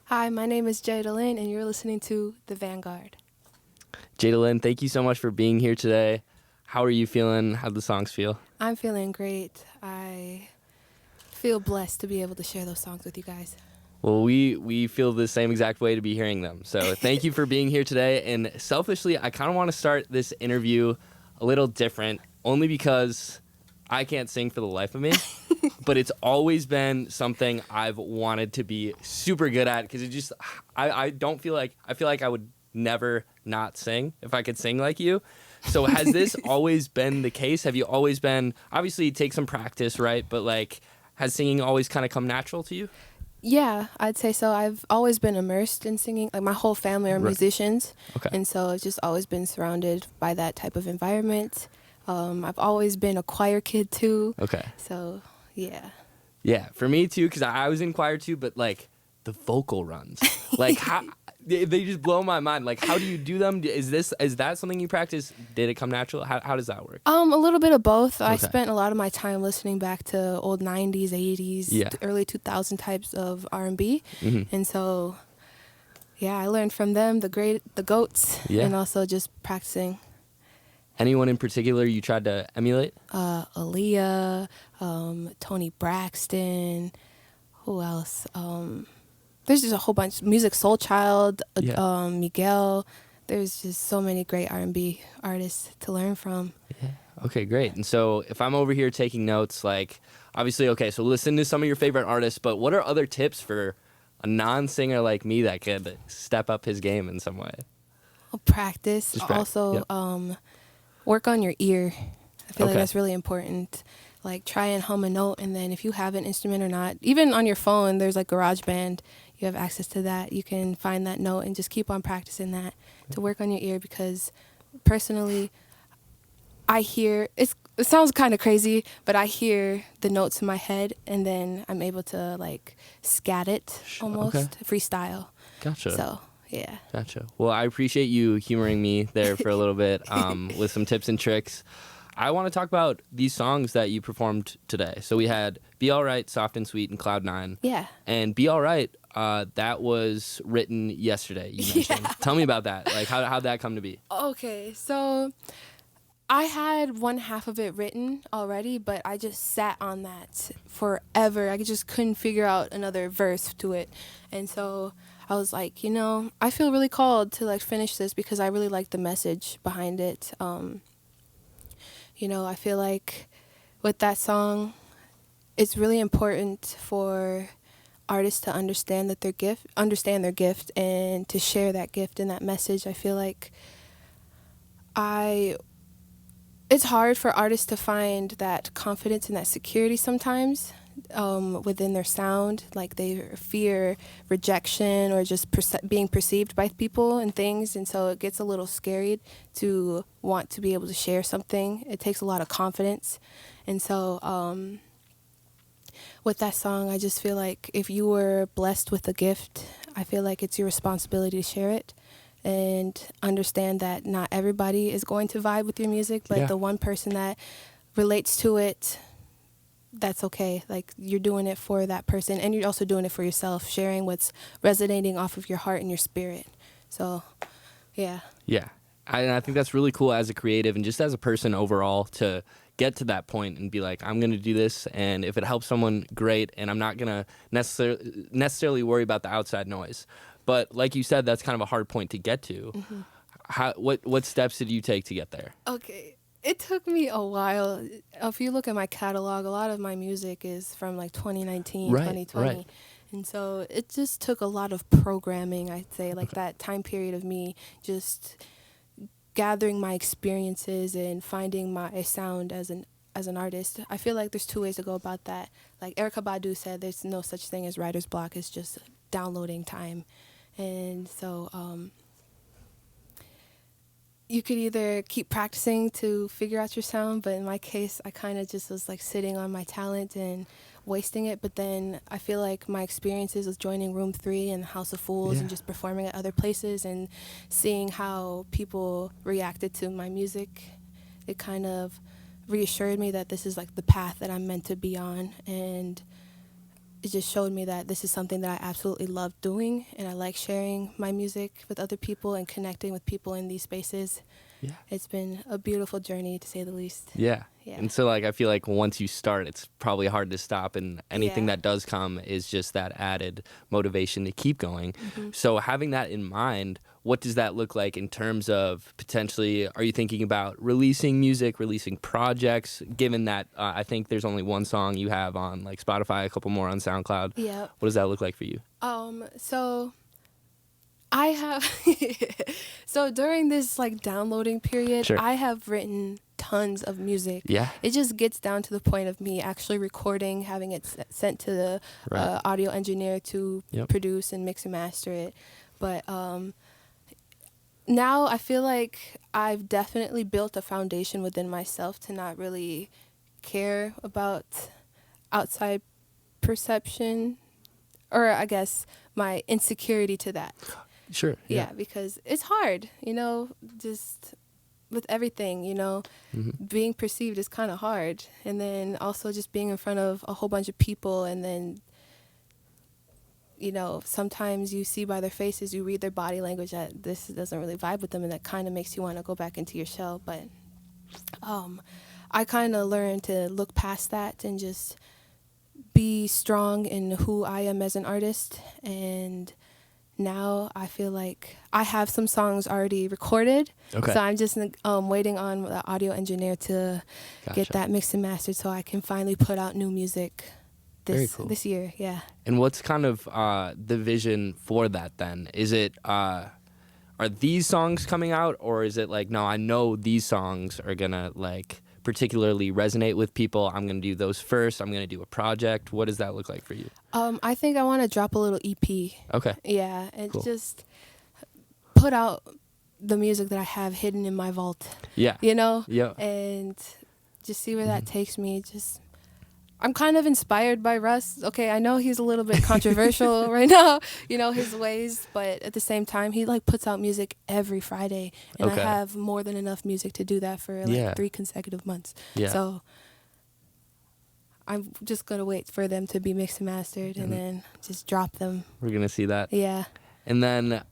Hi, my name is Jada Lynn, and you're listening to The Vanguard. Jada Lynn, thank you so much for being here today. How are you feeling? How do the songs feel? I'm feeling great. I feel blessed to be able to share those songs with you guys. Well, we feel the same exact way to be hearing them. So thank you for being here today. And selfishly, I kind of want to start this interview a little different, only because I can't sing for the life of me. But it's always been something I've wanted to be super good at because I don't feel like, I feel like I would never not sing if I could sing like you. So has this always been the case? Have you always been, obviously it takes some practice, right? But like, has singing always kind of come natural to you? Yeah, I'd say so. I've always been immersed in singing. Like, my whole family are Right. musicians, Okay. and so I've just always been surrounded by that type of environment. I've always been a choir kid, too. Okay. So, yeah. Yeah, for me too, because I was in choir too, but like the vocal runs, like how they just blow my mind. Like, how do you do them? Is that something you practice? Did it come natural? How does that work? A little bit of both. I Okay. spent a lot of my time listening back to old 90s, 80s, Yeah. early 2000 types of R&B. Hmm. And so, yeah, I learned from them, the goats, Yeah. and also just practicing Anyone in particular you tried to emulate? Aaliyah, Tony Braxton, who else? There's just a whole bunch. Music Soul Child, Yeah. Miguel. There's just so many great R&B artists to learn from. Yeah. Okay, great. And so if I'm over here taking notes, like obviously, okay, so listen to some of your favorite artists, but what are other tips for a non-singer like me that could step up his game in some way? Practice. Just practice. Also, Yep. work on your ear. I feel like Okay. that's really important. Like, try and hum a note, and then if you have an instrument or not, even on your phone, there's like GarageBand. You have access to that. You can find that note and just keep on practicing that to work on your ear, because personally, it sounds kind of crazy, but I hear the notes in my head, and then I'm able to like scat it almost, Okay. freestyle. Gotcha. So, yeah. Gotcha. Well, I appreciate you humoring me there for a little bit with some tips and tricks. I want to talk about these songs that you performed today. So we had Be Alright, Soft and Sweet, and Cloud Nine. Yeah. And Be Alright, that was written yesterday, you mentioned. Yeah. Tell me about that. Like, how'd that come to be? Okay, so I had one half of it written already, but I just sat on that forever. I just couldn't figure out another verse to it. And so I was like, I feel really called to like finish this because I really like the message behind it. I feel like with that song, it's really important for artists to understand their gift and to share that gift and that message. I feel like it's hard for artists to find that confidence and that security sometimes within their sound. Like, they fear rejection or just being perceived by people and things, and so it gets a little scary to want to be able to share something. It takes a lot of confidence. And so with that song, I just feel like if you were blessed with a gift, I feel like it's your responsibility to share it and understand that not everybody is going to vibe with your music, but Yeah. the one person that relates to it, that's okay. Like, you're doing it for that person, and you're also doing it for yourself, sharing what's resonating off of your heart and your spirit. So, yeah. Yeah. I think that's really cool as a creative and just as a person overall to get to that point and be like, I'm going to do this, and if it helps someone, great, and I'm not going to necessarily worry about the outside noise. But like you said, that's kind of a hard point to get to. Mm-hmm. What steps did you take to get there? Okay. It took me a while. If you look at my catalog, a lot of my music is from like 2019, Right, 2020. right. And so it just took a lot of programming, I'd say, like that time period of me just gathering my experiences and finding my sound as an artist. I feel like there's two ways to go about that. Like Erykah Badu said, there's no such thing as writer's block. It's just downloading time. And so you could either keep practicing to figure out your sound, but in my case, I kind of just was like sitting on my talent and wasting it. But then I feel like my experiences with joining Room 3 and House of Fools and just performing at other places and seeing how people reacted to my music, it kind of reassured me that this is like the path that I'm meant to be on. And it just showed me that this is something that I absolutely love doing, and I like sharing my music with other people and connecting with people in these spaces. Yeah. It's been a beautiful journey, to say the least. Yeah. Yeah. And so, like, I feel like once you start, it's probably hard to stop. And anything Yeah. that does come is just that added motivation to keep going. Mm-hmm. So, having that in mind, what does that look like in terms of potentially, are you thinking about releasing music, releasing projects, given that I think there's only one song you have on, like, Spotify, a couple more on SoundCloud? Yeah. What does that look like for you? So I have so during this like downloading period, Sure. I have written tons of music. Yeah. It just gets down to the point of me actually recording, having it sent to the Right. audio engineer to Yep. produce and mix and master it. But now I feel like I've definitely built a foundation within myself to not really care about outside perception, or I guess my insecurity to that. Sure. Yeah, because it's hard, just with everything, Mm-hmm. being perceived is kind of hard. And then also just being in front of a whole bunch of people, and then, sometimes you see by their faces, you read their body language that this doesn't really vibe with them, and that kind of makes you want to go back into your shell. But I kind of learned to look past that and just be strong in who I am as an artist. And now I feel like I have some songs already recorded. Okay. So I'm just waiting on the audio engineer to Gotcha. get that mixed and mastered so I can finally put out new music Very cool. this year. Yeah. And what's kind of the vision for that then? Is it, are these songs coming out, or is it like, no, I know these songs are going to like particularly resonate with people. I'm going to do those first. I'm going to do a project. What does that look like for you? I think I want to drop a little EP. Okay. Yeah. And Cool. just put out the music that I have hidden in my vault. Yeah. Yeah. And just see where that takes me. I'm kind of inspired by Russ. Okay, I know he's a little bit controversial right now, his ways, but at the same time, he like puts out music every Friday, and Okay. I have more than enough music to do that for like 3 consecutive months. Yeah. So I'm just gonna wait for them to be mixed and mastered, and then just drop them. We're going to see that. Yeah. And then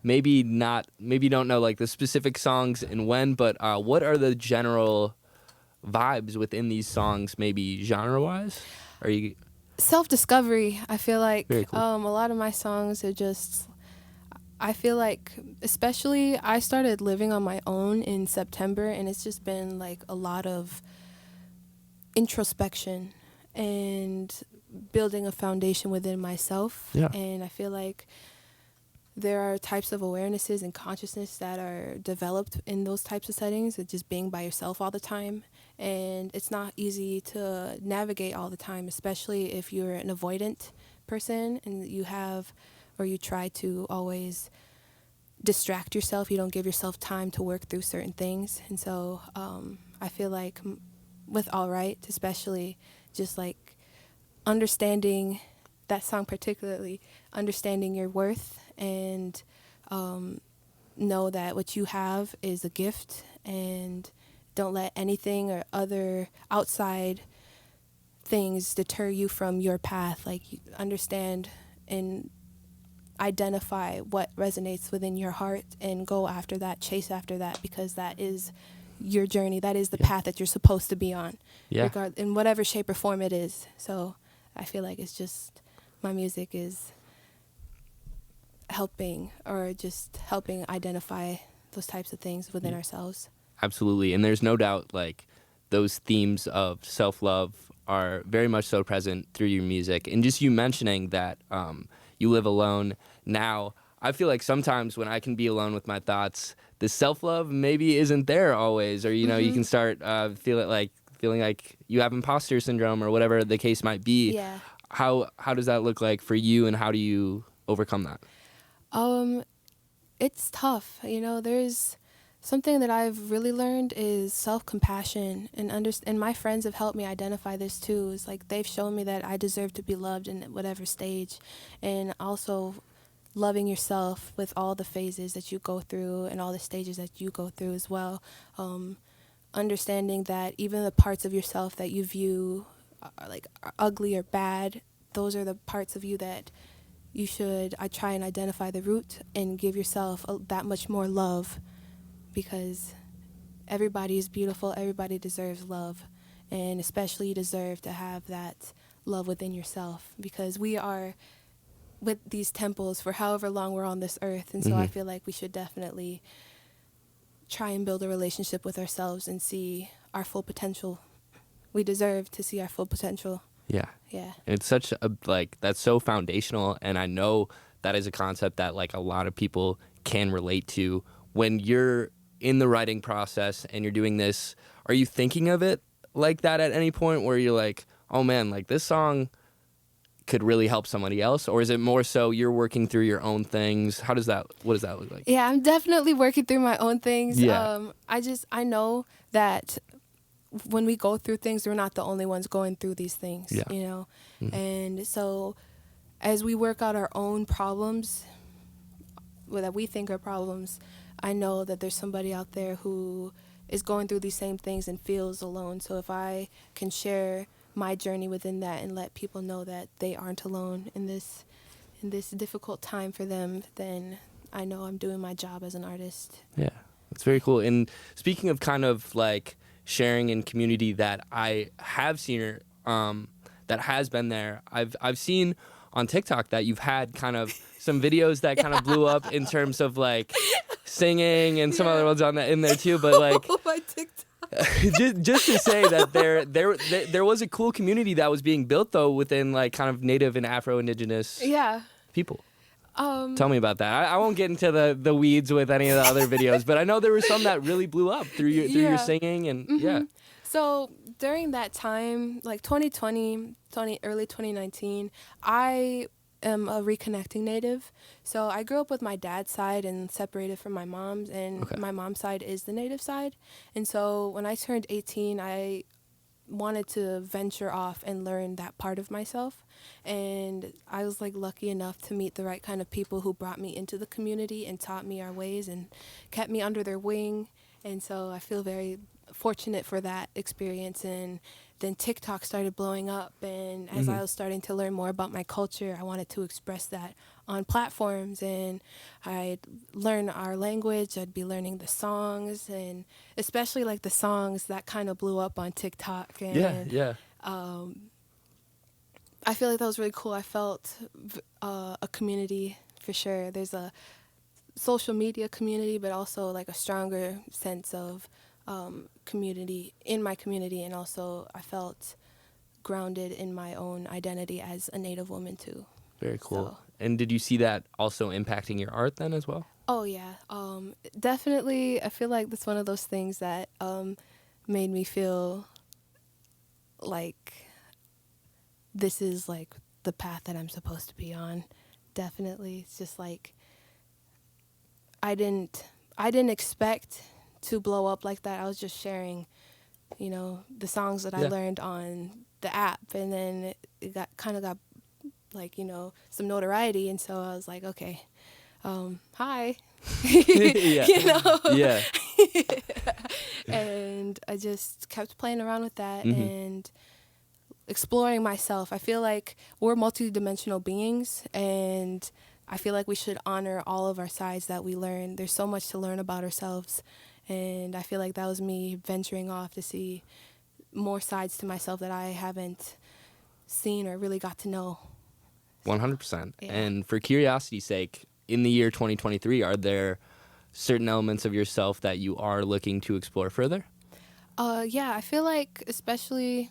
maybe you don't know like the specific songs and when, but what are the general vibes within these songs, maybe genre-wise? Are you Self-discovery. I feel like Very cool. a lot of my songs are just, I feel like, especially I started living on my own in September, and it's just been like a lot of introspection and building a foundation within myself. Yeah. And I feel like there are types of awarenesses and consciousness that are developed in those types of settings, of just being by yourself all the time. And it's not easy to navigate all the time, especially if you're an avoidant person and you try to always distract yourself. You don't give yourself time to work through certain things. And so I feel like with All Right, especially, just like understanding that song, particularly understanding your worth, and know that what you have is a gift, and don't let anything or other outside things deter you from your path. Like, understand and identify what resonates within your heart and go after that, chase after that, because that is your journey. That is the path that you're supposed to be on, in whatever shape or form it is. So I feel like it's just, my music is helping identify those types of things within ourselves. Absolutely. And there's no doubt like those themes of self-love are very much so present through your music. And just you mentioning that you live alone now, I feel like sometimes when I can be alone with my thoughts, the self-love maybe isn't there always, or you can start feeling like you have imposter syndrome or whatever the case might be. Yeah. How does that look like for you, and how do you overcome that? It's tough. There's something that I've really learned is self-compassion, and my friends have helped me identify this too. It's like they've shown me that I deserve to be loved in whatever stage, and also loving yourself with all the phases that you go through and all the stages that you go through as well. Understanding that even the parts of yourself that you view are ugly or bad, those are the parts of you that I try and identify the root and give yourself that much more love, because everybody is beautiful, everybody deserves love, and especially you deserve to have that love within yourself, because we are with these temples for however long we're on this earth, and so I feel like we should definitely try and build a relationship with ourselves and see our full potential. We deserve to see our full potential. Yeah. Yeah. And it's such a, like, that's so foundational. And I know that is a concept that, like, a lot of people can relate to. When you're in the writing process and you're doing this, are you thinking of it like that at any point where you're like, oh man, like this song could really help somebody else? Or is it more so you're working through your own things? What does that look like? Yeah, I'm definitely working through my own things. Yeah. I know that when we go through things, we're not the only ones going through these things, Yeah. you know? And so as we work out our own problems, that we think are problems, I know that there's somebody out there who is going through these same things and feels alone. So if I can share my journey within that and let people know that they aren't alone in this difficult time for them, then I know I'm doing my job as an artist. Yeah, that's very cool. And speaking of kind of like sharing in community that I have seen her, that has been there, I've seen on TikTok that you've had kind of some videos that kind of blew up in terms of like singing and some other ones in there too. But like, my TikTok. just to say that there was a cool community that was being built though within like kind of Native and Afro-Indigenous people. Tell me about that. I won't get into the weeds with any of the other videos, but I know there were some that really blew up through your singing and yeah. So during that time, like 2020, early 2019, I am a reconnecting Native. So I grew up with my dad's side and separated from my mom's, and my mom's side is the Native side. And so when I turned 18, I wanted to venture off and learn that part of myself. And I was like lucky enough to meet the right kind of people who brought me into the community and taught me our ways and kept me under their wing. And so I feel very fortunate for that experience. And then TikTok started blowing up, and as I was starting to learn more about my culture, I wanted to express that on platforms, and I'd learn our language. I'd be learning the songs, and especially like the songs that kind of blew up on TikTok. And I feel like that was really cool. I felt a community for sure. There's a social media community, but also like a stronger sense of community in my community, and also I felt grounded in my own identity as a Native woman too. Very cool. So. And did you see that also impacting your art then as well? Oh yeah, definitely. I feel like that's one of those things that made me feel like this is like the path that I'm supposed to be on. Definitely, it's just like I didn't expect to blow up like that. I was just sharing, the songs that I learned on the app, and then it got like, some notoriety, and so I was like, okay, hi. Yeah. And I just kept playing around with that and exploring myself. I feel like we're multidimensional beings, and I feel like we should honor all of our sides that we learn. There's so much to learn about ourselves, and I feel like that was me venturing off to see more sides to myself that I haven't seen or really got to know. 100%. Yeah. And for curiosity's sake, in the year 2023, are there certain elements of yourself that you are looking to explore further? Yeah, I feel like especially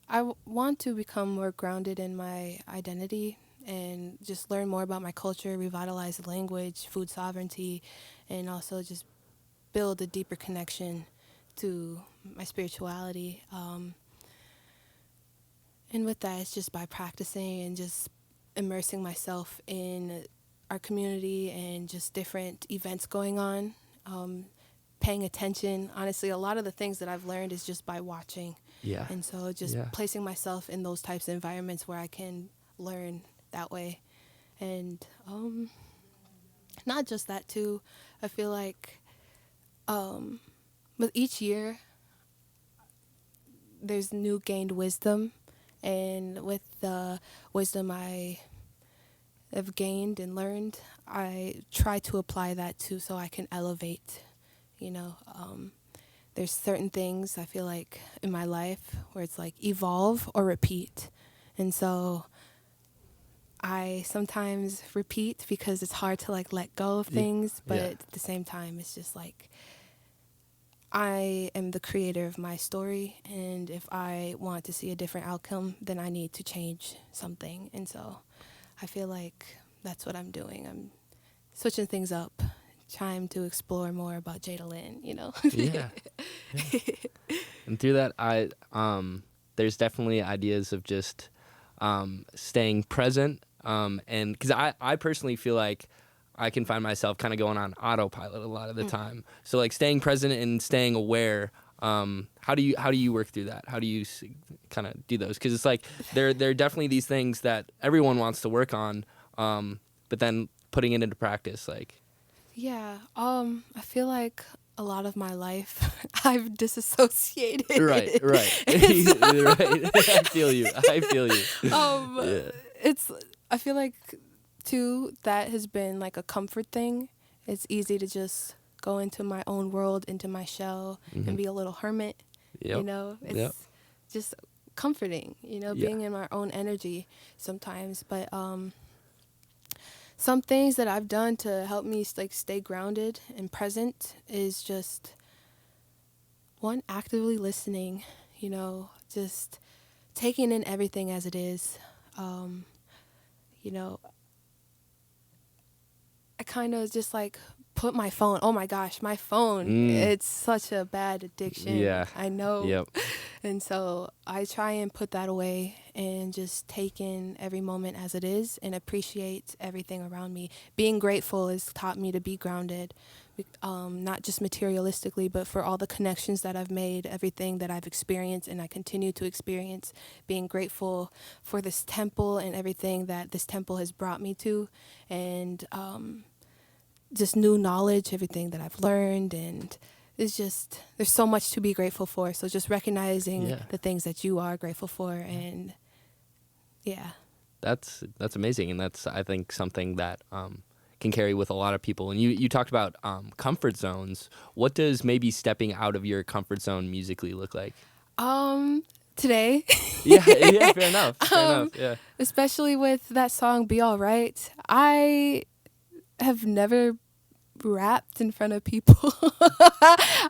I want to become more grounded in my identity and just learn more about my culture, revitalize the language, food sovereignty, and also just build a deeper connection to my spirituality. And with that, it's just by practicing and just immersing myself in our community and just different events going on, paying attention. Honestly, a lot of the things that I've learned is just by watching. Yeah. And so just placing myself in those types of environments where I can learn that way. And not just that too, I feel like with each year, there's new gained wisdom, And with the wisdom I have gained and learned, I try to apply that too so I can elevate, you know. There's certain things I feel like in my life where it's like evolve or repeat. And so I sometimes repeat because it's hard to like let go of things, but at the same time it's just like I am the creator of my story, and if I want to see a different outcome, then I need to change something. And so I feel like that's what I'm doing. I'm switching things up, trying to explore more about Jada Lynn, you know. Yeah. And through that, there's definitely ideas of just staying present, and because I personally feel like I can find myself kind of going on autopilot a lot of the time. So like staying present and staying aware. How do you work through that? How do you kind of do those? Because it's like there are definitely these things that everyone wants to work on, but then putting it into practice, like. Yeah, I feel like a lot of my life I've disassociated. Right. Right. I feel you. I feel like too that has been like a comfort thing. It's easy to just go into my own world, into my shell, and be a little hermit. Yep. You know, it's just comforting, you know, being in my own energy sometimes. But some things that I've done to help me like stay grounded and present is just one, actively listening, you know, just taking in everything as it is. You know, I kind of just like put my phone, oh my gosh, my phone, it's such a bad addiction. Yeah. I know. Yep. And so I try and put that away and just take in every moment as it is and appreciate everything around me. Being grateful has taught me to be grounded, not just materialistically, but for all the connections that I've made, everything that I've experienced and I continue to experience. Being grateful for this temple and everything that this temple has brought me to, and just new knowledge, everything that I've learned, and it's just, there's so much to be grateful for. So just recognizing the things that you are grateful for, and That's amazing, and that's, I think, something that can carry with a lot of people. And you talked about comfort zones. What does maybe stepping out of your comfort zone musically look like? Today. Fair enough. Yeah. Especially with that song "Be All Right." I have never rapped in front of people.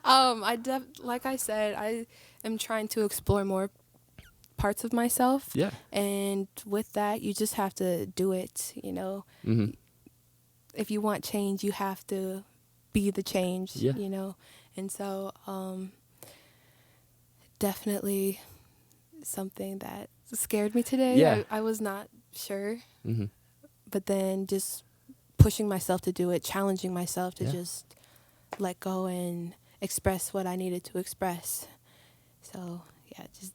Like I said, I am trying to explore more parts of myself. Yeah. And with that, you just have to do it, you know. Mm-hmm. If you want change, you have to be the change, Yeah. you know. And so definitely something that scared me today. Yeah. I was not sure. Mm-hmm. But then just pushing myself to do it, challenging myself to just let go and express what I needed to express. So, just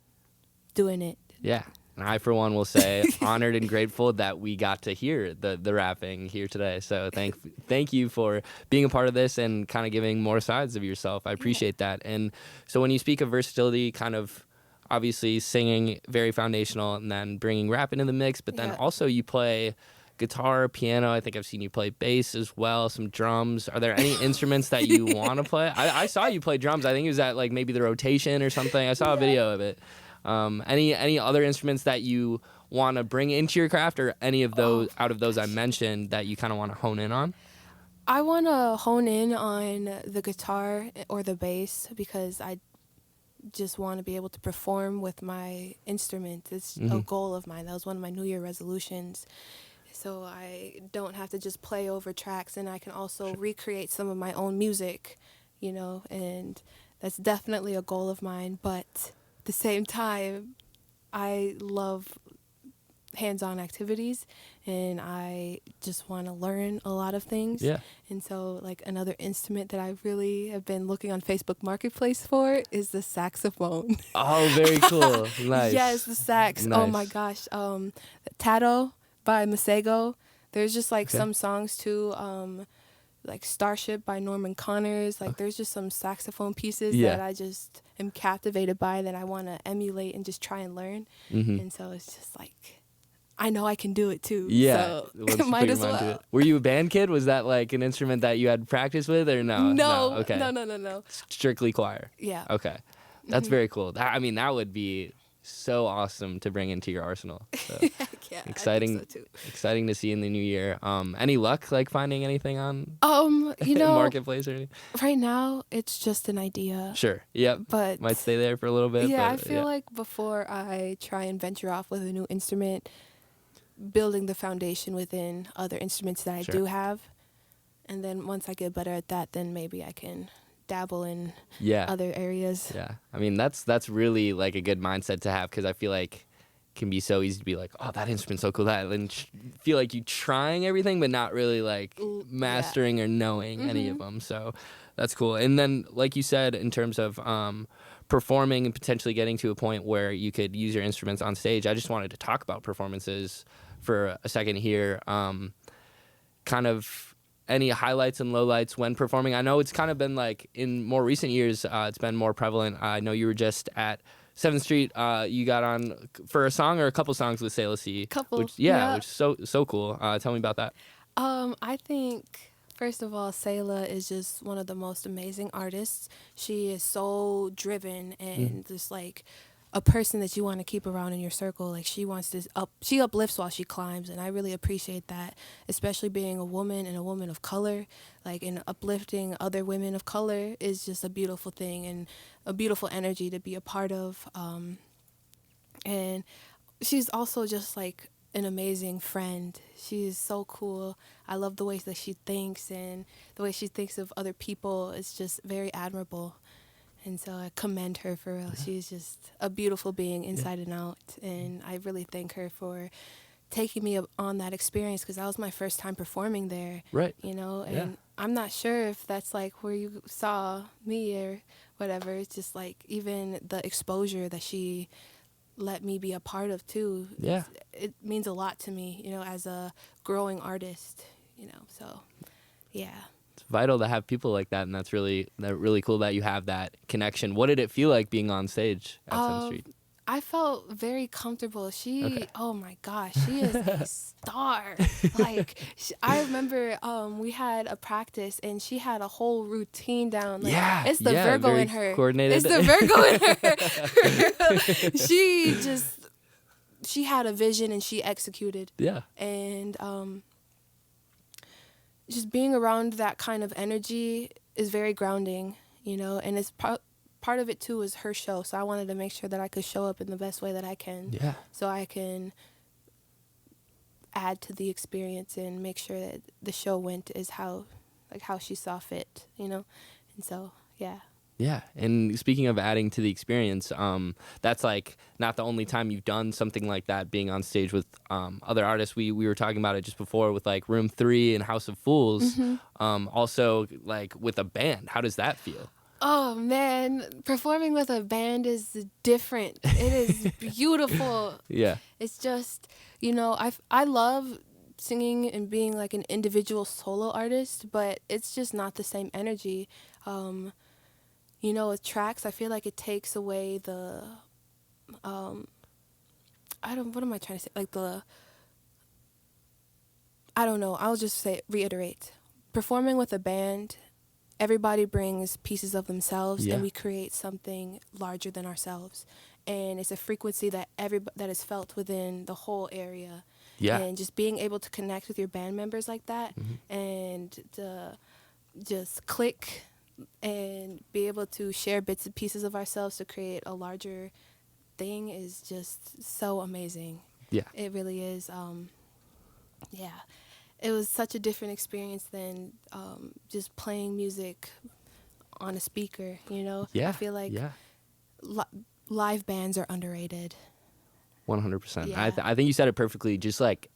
doing it. Yeah. And I, for one, will say honored and grateful that we got to hear the rapping here today. So thank you for being a part of this and kind of giving more sides of yourself. I appreciate that. And so when you speak of versatility, kind of obviously singing, very foundational, and then bringing rap into the mix, but then also you play guitar, piano. I think I've seen you play bass as well, some drums. Are there any instruments that you want to play? I saw you play drums. I think it was at like maybe the Rotation or something. I saw a video of it. Any other instruments that you want to bring into your craft, or any of those out of those I mentioned that you kind of want to hone in on? I want to hone in on the guitar or the bass because I just want to be able to perform with my instrument. It's a goal of mine. That was one of my New Year resolutions. So I don't have to just play over tracks, and I can also recreate some of my own music, you know, and that's definitely a goal of mine. But at the same time, I love hands-on activities, and I just want to learn a lot of things. Yeah. And so like another instrument that I really have been looking on Facebook Marketplace for is the saxophone. Oh, very cool. Nice. Yes, the sax. Nice. Oh my gosh. Tato by Masego. There's just like some songs too. like Starship by Norman Connors. Like there's just some saxophone pieces Yeah. that I just am captivated by that I want to emulate and just try and learn. And so it's just like, I know I can do it too. Yeah, So once you might put your as mind to well. it. Were you a band kid? Was that like an instrument that you had practice with, or no? No, Okay. no. Strictly choir. Yeah. Okay, that's very cool. I mean, that would be so awesome to bring into your arsenal. So Heck yeah, exciting, I think so too. exciting to see in the new year. Any luck like finding anything on You know, marketplace or anything? right now it's just an idea. Sure. Yep. But Might stay there for a little bit. yeah, but, I feel like before I try and venture off with a new instrument, building the foundation within other instruments that I Sure. do have, and then once I get better at that, then maybe I can dabble in yeah. other areas. Yeah, I mean that's really like a good mindset to have, because I feel like it can be so easy to be like, oh, that instrument's so cool, that, and feel like you trying everything but not really like mastering or knowing any of them. So that's cool. And then like you said, in terms of performing and potentially getting to a point where you could use your instruments on stage, I just wanted to talk about performances for a second here. Kind of any highlights and lowlights when performing? I know it's kind of been like in more recent years, it's been more prevalent. I know you were just at 7th Street. You got on for a song or a couple songs with Sailor C. Couple, which yeah. which is so cool. Tell me about that. I think, first of all, Sayla is just one of the most amazing artists. She is so driven and just like a person that you want to keep around in your circle. Like she uplifts while she climbs, and I really appreciate that, especially being a woman and a woman of color. Like, and uplifting other women of color is just a beautiful thing and a beautiful energy to be a part of. And she's also just like an amazing friend. She's so cool. I love the ways that she thinks, and the way she thinks of other people is just very admirable. And so I commend her for real. She's just a beautiful being inside and out. And I really thank her for taking me on that experience, because that was my first time performing there. Right. You know, and I'm not sure if that's like where you saw me or whatever. It's just like even the exposure that she let me be a part of too. Yeah. It means a lot to me, you know, as a growing artist, you know, so yeah. Vital to have people like that, and that's really cool that you have that connection. What did it feel like being on stage at 7th Street? I felt very comfortable. Oh my gosh, she is a star. Like, I remember we had a practice, and she had a whole routine down. Like, it's the Virgo in her. Coordinated. It's the Virgo in her. She had a vision, and she executed. Yeah. And just being around that kind of energy is very grounding, you know, and it's part of it too is her show. So I wanted to make sure that I could show up in the best way that I can. Yeah. So I can add to the experience and make sure that the show went as how she saw fit, you know? And so, yeah. Yeah, and speaking of adding to the experience, that's like not the only time you've done something like that, being on stage with other artists. We were talking about it just before with like Room 3 and House of Fools. Also, like with a band, how does that feel? Oh man, performing with a band is different. It is beautiful. Yeah, it's just, you know, I love singing and being like an individual solo artist, but it's just not the same energy. You know, with tracks, I feel like it takes away the, what am I trying to say? Like I don't know. I'll just reiterate. Performing with a band, everybody brings pieces of themselves, and we create something larger than ourselves. And it's a frequency that that is felt within the whole area. Yeah. And just being able to connect with your band members like that, and to just click and be able to share bits and pieces of ourselves to create a larger thing is just so amazing. Yeah. It really is. Yeah. It was such a different experience than just playing music on a speaker, you know? Yeah. I feel like live bands are underrated. 100%. Yeah. I think you said it perfectly. Just like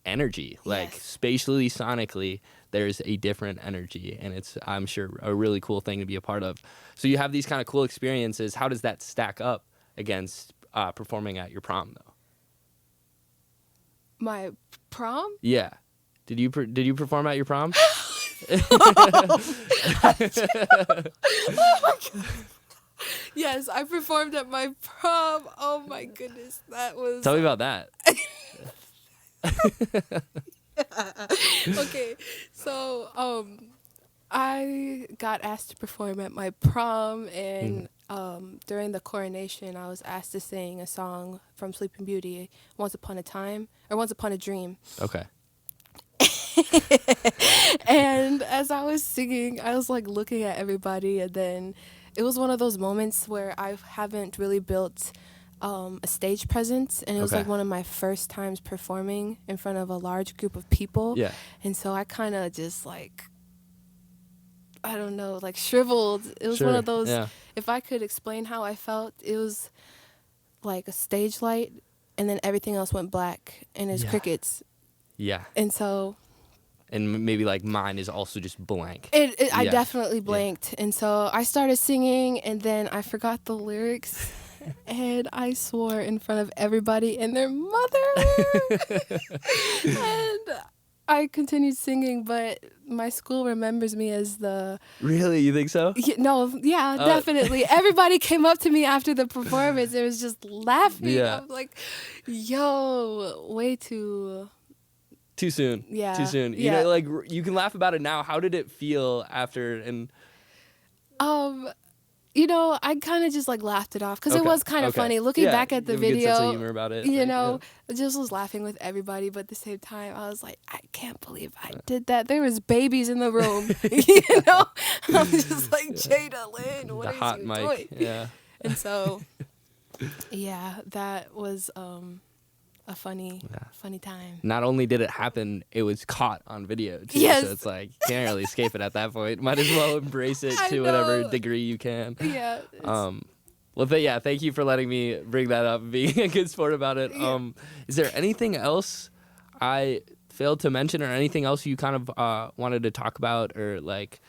energy, like spatially, sonically, there's a different energy, and it's, I'm sure, a really cool thing to be a part of. So you have these kind of cool experiences. How does that stack up against performing at your prom, though? My prom? Yeah. Did you perform at your prom? Yes, I performed at my prom. Oh my goodness, that was Tell me about that. okay. So, I got asked to perform at my prom, and during the coronation, I was asked to sing a song from Sleeping Beauty, "Once Upon a Time" or "Once Upon a Dream." Okay. And as I was singing, I was like looking at everybody, and then it was one of those moments where I haven't really built a stage presence, and it was Okay. like one of my first times performing in front of a large group of people. Yeah. And so I kind of just like, I don't know, like shriveled. It was one Sure. of those, Yeah. if I could explain how I felt, it was like a stage light, and then everything else went black, and it's Yeah. crickets. Yeah. And so And maybe like mine is also just blank. I Yeah. definitely blanked. And so I started singing, and then I forgot the lyrics. And I swore in front of everybody and their mother. And I continued singing, but my school remembers me as the... Really? You think so? Definitely. Everybody came up to me after the performance. It was just laughing. Yeah. I was like, yo, way too... Too soon. Yeah. Too soon. You Yeah. know, like you can laugh about it now. How did it feel after? And I kind of just like laughed it off because it Okay, was kind of okay. funny. Looking Yeah, back at the you have a good sense of video, humor about it, you like, know, I just was laughing with everybody, but at the same time, I was like, I can't believe I did that. There was babies in the room, I was just like, Jada Lynn, what the are hot you mic. doing? Yeah. And so, yeah, that was a funny time. Not only did it happen, it was caught on video too. Yes. So it's like you can't really escape it at that point. Might as well embrace it I to whatever know. degree you can. Yeah. Well, thank you for letting me bring that up, being a good sport about it. Yeah. Is there anything else I failed to mention, or anything else you kind of wanted to talk about, or like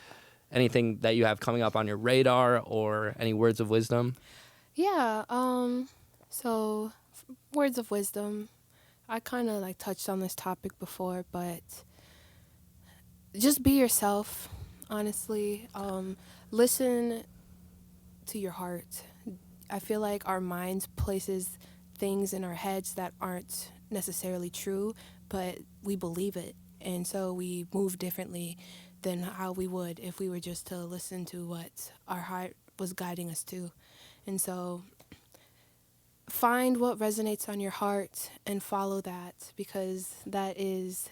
anything that you have coming up on your radar, or any words of wisdom? Yeah. So, words of wisdom. I kind of like touched on this topic before, but just be yourself, honestly. Listen to your heart. I feel like our minds places things in our heads that aren't necessarily true, but we believe it. And so we move differently than how we would if we were just to listen to what our heart was guiding us to. And so find what resonates on your heart and follow that, because that is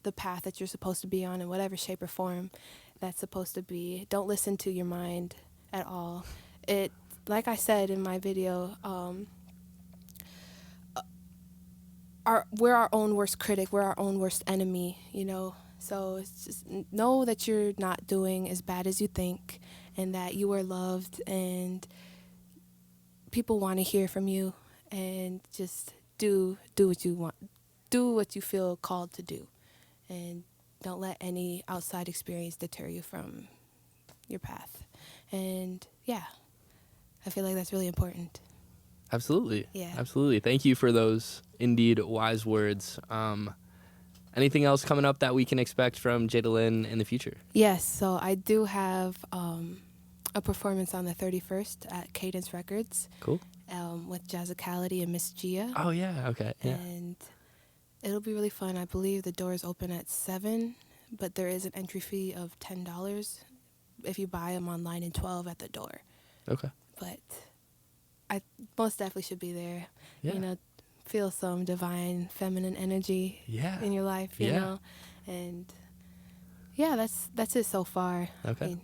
the path that you're supposed to be on in whatever shape or form that's supposed to be. Don't listen to your mind at all. It, like I said in my video, we're our own worst critic. We're our own worst enemy, So it's just know that you're not doing as bad as you think, and that you are loved, and people want to hear from you, and just do what you want. Do what you feel called to do, and don't let any outside experience deter you from your path. And yeah, I feel like that's really important. Absolutely. Yeah. Absolutely. Thank you for those indeed wise words. Anything else coming up that we can expect from Jada Lynn in the future? Yes, so I do have a performance on the 31st at Cadence Records. Cool. With Jazzicality and Miss Gia. Oh, yeah. Okay. Yeah. And it'll be really fun. I believe the doors open at 7, but there is an entry fee of $10 if you buy them online, and $12 at the door. Okay. But I most definitely should be there. Yeah. Feel some divine feminine energy in your life, you know. And yeah, that's it so far. Okay. I mean,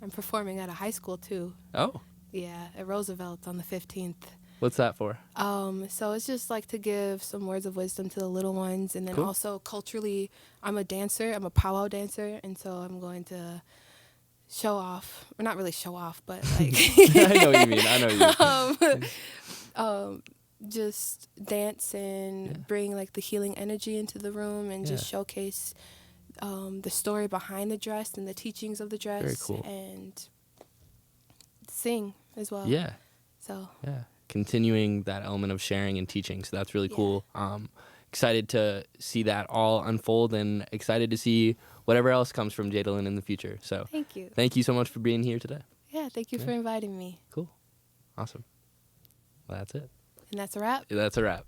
I'm performing at a high school too. Oh. Yeah, at Roosevelt on the 15th. What's that for? So it's just like to give some words of wisdom to the little ones, and then Cool. also culturally, I'm a dancer. I'm a powwow dancer, and so I'm going to show off, or not really show off, but like I know what you mean. just dance and bring like the healing energy into the room, and just showcase the story behind the dress and the teachings of the dress. Very cool. And sing as well. Yeah. So Yeah. Continuing that element of sharing and teaching. So that's really cool. excited to see that all unfold and excited to see whatever else comes from Jada Lynn in the future. So Thank you. thank you so much for being here today. Yeah, thank you for inviting me. Cool. Awesome. Well, that's it. And that's a wrap. That's a wrap.